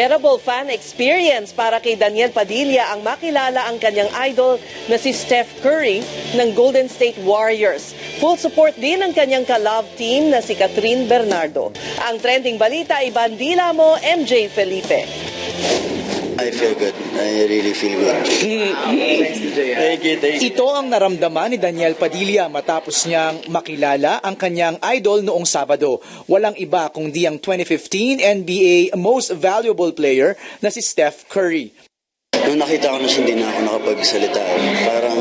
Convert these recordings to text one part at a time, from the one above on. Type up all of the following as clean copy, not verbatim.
Memorable fan experience para kay Daniel Padilla ang makilala ang kanyang idol na si Steph Curry ng Golden State Warriors. Full support din ang kanyang ka-love team na si Catherine Bernardo. Ang trending balita ay bandila mo, MJ Felipe. I feel good. I really feel good. Thank you. Ito ang naramdaman ni Daniel Padilla matapos niyang makilala ang kanyang idol noong Sabado. Walang iba kundi ang 2015 NBA Most Valuable Player na si Steph Curry. Nung nakita ko na siya, hindi na ako nakapagsalita. Parang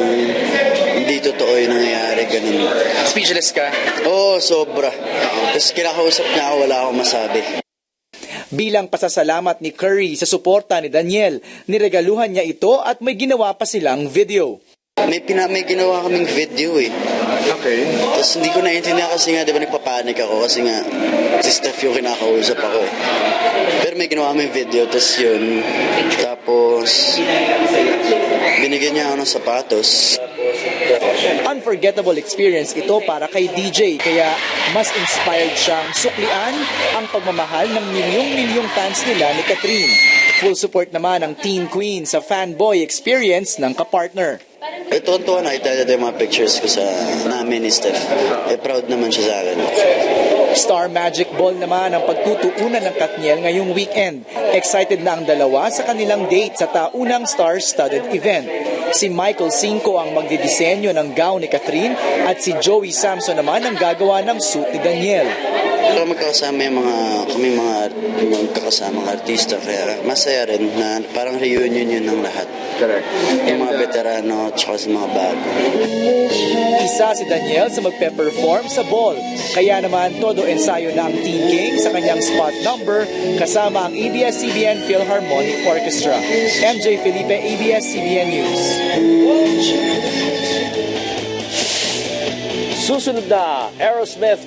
hindi totoo yung nangyayari, ganun. Speechless ka? Oo, sobra. Tapos kinakausap niya ako, wala akong masabi. Bilang pasasalamat ni Curry sa suporta ni Daniel, niregaluhan niya ito at may ginawa pa silang video. May ginawa kaming video eh. Okay. Tapos hindi ko naiintindihan kasi nga, di ba nagpapanik ako kasi nga si Steph yung kinakausap ako eh. Pero may ginawa kaming video, tapos yun. Tapos binigyan niya ako ng sapatos. Unforgettable experience ito para kay DJ, kaya mas inspired siyang suklian ang pagmamahal ng milyong-milyong fans nila ni Catherine. Full support naman ng Teen Queen sa fanboy experience ng kapartner. Tuwan-tuwa nakita natin yung mga pictures ko sa namin ni Steph. Proud naman siya sa akin. Star Magic Ball naman ang pagtutuunan ng Katniel ngayong weekend. Excited na ang dalawa sa kanilang date sa taunang star-studded event. Si Michael Cinco ang magdidisenyo ng gown ni Catherine at si Joey Samson naman ang gagawa ng suit ni Daniel. So, magkakasama yung mga magkakasamang artista, kaya masaya rin na parang reunion yun ng lahat. Correct. Yung mga veterano at saka sa mga bago. Isa si Daniel sa magpe-perform sa ball. Kaya naman todo ensayo na ang Teen King sa kanyang spot number kasama ang ABS-CBN Philharmonic Orchestra. MJ Felipe, ABS-CBN News. Susunod na Aerosmith